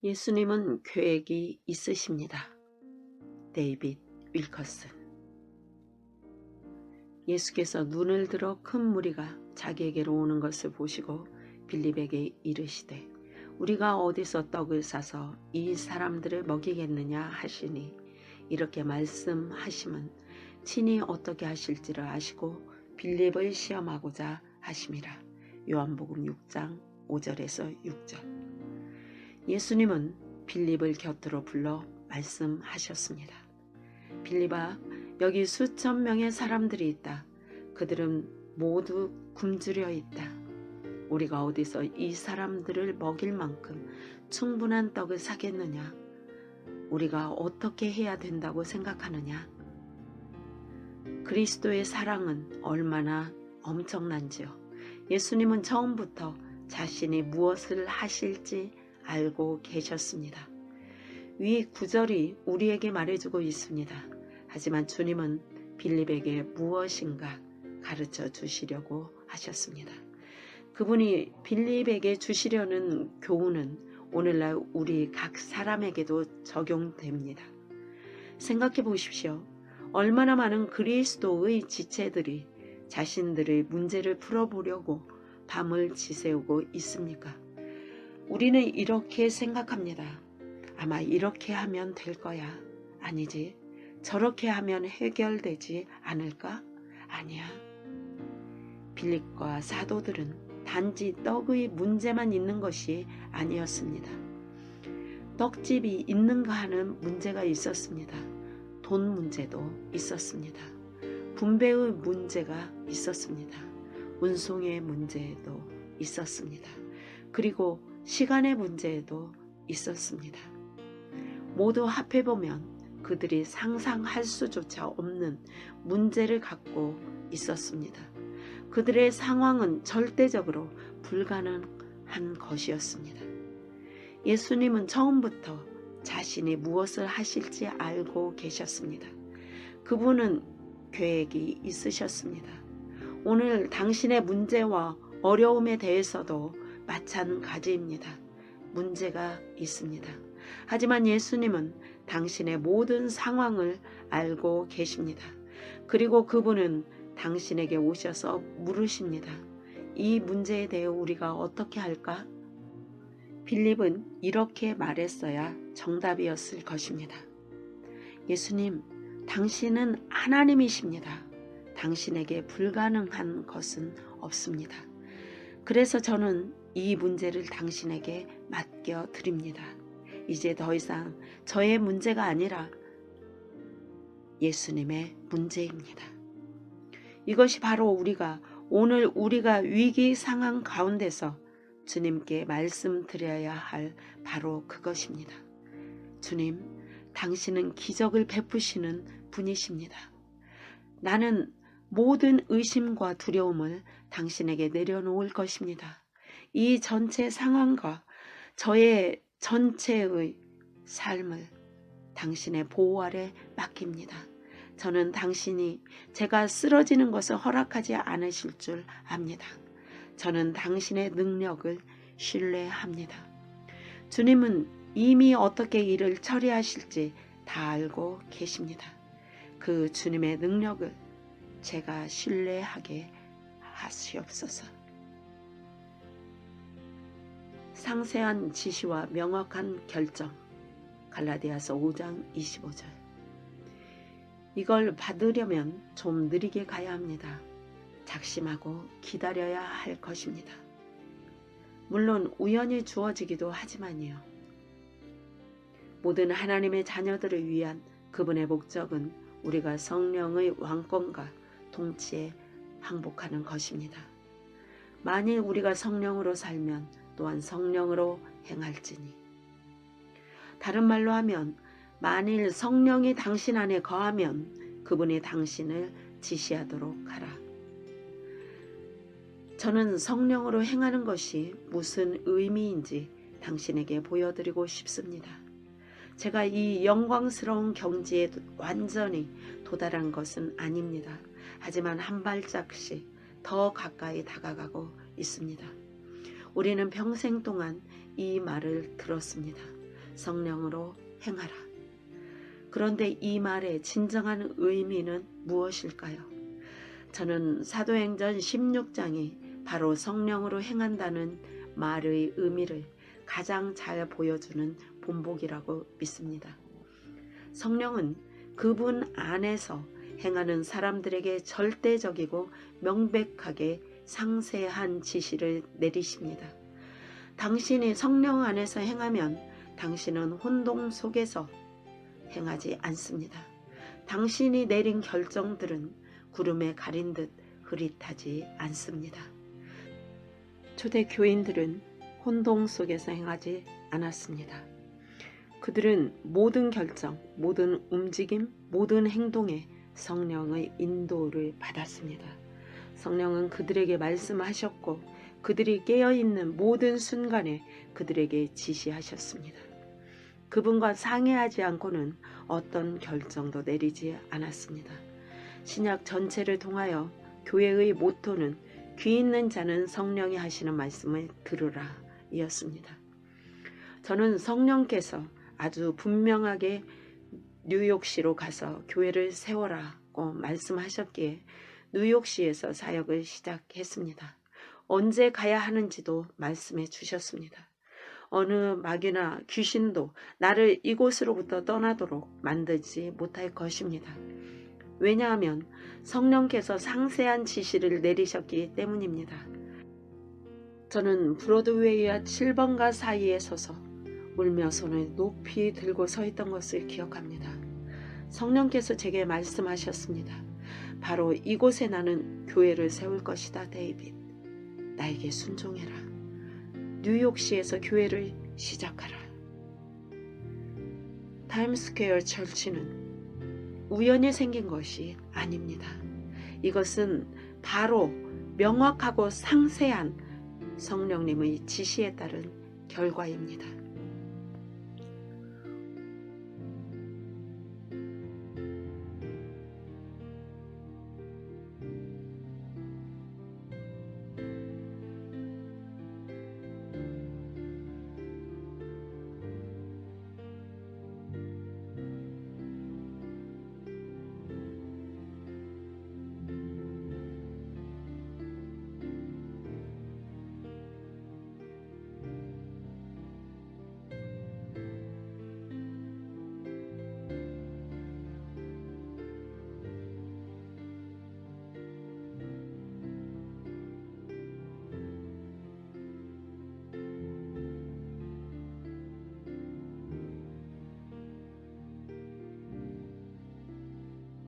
예수님은 계획이 있으십니다. 데이빗 윌커슨. 예수께서 눈을 들어 큰 무리가 자기에게로 오는 것을 보시고 빌립에게 이르시되 우리가 어디서 떡을 사서 이 사람들을 먹이겠느냐 하시니, 이렇게 말씀하심은 친히 어떻게 하실지를 아시고 빌립을 시험하고자 하심이라. 요한복음 6장 5절에서 6절. 예수님은 빌립을 곁으로 불러 말씀하셨습니다. 빌립아, 여기 수천 명의 사람들이 있다. 그들은 모두 굶주려 있다. 우리가 어디서 이 사람들을 먹일 만큼 충분한 떡을 사겠느냐? 우리가 어떻게 해야 된다고 생각하느냐? 그리스도의 사랑은 얼마나 엄청난지요. 예수님은 처음부터 자신이 무엇을 하실지 알고 계셨습니다. 위 구절이 우리에게 말해주고 있습니다. 하지만 주님은 빌립에게 무엇인가 가르쳐 주시려고 하셨습니다. 그분이 빌립에게 주시려는 교훈은 오늘날 우리 각 사람에게도 적용됩니다. 생각해 보십시오. 얼마나 많은 그리스도의 지체들이 자신들의 문제를 풀어보려고 밤을 지새우고 있습니까? 우리는 이렇게 생각합니다. 아마 이렇게 하면 될 거야. 아니지. 저렇게 하면 해결되지 않을까? 아니야. 빌립과 사도들은 단지 떡의 문제만 있는 것이 아니었습니다. 떡집이 있는가 하는 문제가 있었습니다. 돈 문제도 있었습니다. 분배의 문제가 있었습니다. 운송의 문제도 있었습니다. 그리고 시간의 문제도 있었습니다. 모두 합해보면 그들이 상상할 수조차 없는 문제를 갖고 있었습니다. 그들의 상황은 절대적으로 불가능한 것이었습니다. 예수님은 처음부터 자신이 무엇을 하실지 알고 계셨습니다. 그분은 계획이 있으셨습니다. 오늘 당신의 문제와 어려움에 대해서도 마찬가지입니다. 문제가 있습니다. 하지만 예수님은 당신의 모든 상황을 알고 계십니다. 그리고 그분은 당신에게 오셔서 물으십니다. 이 문제에 대해 우리가 어떻게 할까? 빌립은 이렇게 말했어야 정답이었을 것입니다. 예수님, 당신은 하나님이십니다. 당신에게 불가능한 것은 없습니다. 그래서 저는 이 문제를 당신에게 맡겨 드립니다. 이제 더 이상 저의 문제가 아니라 예수님의 문제입니다. 이것이 바로 오늘 우리가 위기 상황 가운데서 주님께 말씀드려야 할 바로 그것입니다. 주님, 당신은 기적을 베푸시는 분이십니다. 나는 모든 의심과 두려움을 당신에게 내려놓을 것입니다. 이 전체 상황과 저의 전체의 삶을 당신의 보호 아래 맡깁니다. 저는 당신이 제가 쓰러지는 것을 허락하지 않으실 줄 압니다. 저는 당신의 능력을 신뢰합니다. 주님은 이미 어떻게 일을 처리하실지 다 알고 계십니다. 그 주님의 능력을 제가 신뢰하게 하시옵소서. 상세한 지시와 명확한 결정. 갈라디아서 5장 25절. 이걸 받으려면 좀 느리게 가야 합니다. 작심하고 기다려야 할 것입니다. 물론 우연히 주어지기도 하지만요. 모든 하나님의 자녀들을 위한 그분의 목적은 우리가 성령의 왕권과 통치에 항복하는 것입니다. 만일 우리가 성령으로 살면 또한 성령으로 행할지니. 다른 말로 하면 만일 성령이 당신 안에 거하면 그분이 당신을 지시하도록 하라. 저는 성령으로 행하는 것이 무슨 의미인지 당신에게 보여드리고 싶습니다. 제가 이 영광스러운 경지에 완전히 도달한 것은 아닙니다. 하지만 한 발짝씩 더 가까이 다가가고 있습니다. 우리는 평생 동안 이 말을 들었습니다. 성령으로 행하라. 그런데 이 말의 진정한 의미는 무엇일까요? 저는 사도행전 16장이 바로 성령으로 행한다는 말의 의미를 가장 잘 보여주는 본보기라고 믿습니다. 성령은 그분 안에서 행하는 사람들에게 절대적이고 명백하게 상세한 지시를 내리십니다. 당신이 성령 안에서 행하면 당신은 혼동 속에서 행하지 않습니다. 당신이 내린 결정들은 구름에 가린 듯 흐릿하지 않습니다. 초대 교인들은 혼동 속에서 행하지 않았습니다. 그들은 모든 결정, 모든 움직임, 모든 행동에 성령의 인도를 받았습니다. 성령은 그들에게 말씀하셨고 그들이 깨어있는 모든 순간에 그들에게 지시하셨습니다. 그분과 상의하지 않고는 어떤 결정도 내리지 않았습니다. 신약 전체를 통하여 교회의 모토는 귀 있는 자는 성령이 하시는 말씀을 들으라 이었습니다. 저는 성령께서 아주 분명하게 뉴욕시로 가서 교회를 세워라고 말씀하셨기에 뉴욕시에서 사역을 시작했습니다. 언제 가야 하는지도 말씀해 주셨습니다. 어느 마귀나 귀신도 나를 이곳으로부터 떠나도록 만들지 못할 것입니다. 왜냐하면 성령께서 상세한 지시를 내리셨기 때문입니다. 저는 브로드웨이와 7번가 사이에 서서 울며 손을 높이 들고 서 있던 것을 기억합니다. 성령께서 제게 말씀하셨습니다. 바로 이곳에 나는 교회를 세울 것이다, 데이빗. 나에게 순종해라. 뉴욕시에서 교회를 시작하라. 타임스퀘어 철치는 우연히 생긴 것이 아닙니다. 이것은 바로 명확하고 상세한 성령님의 지시에 따른 결과입니다.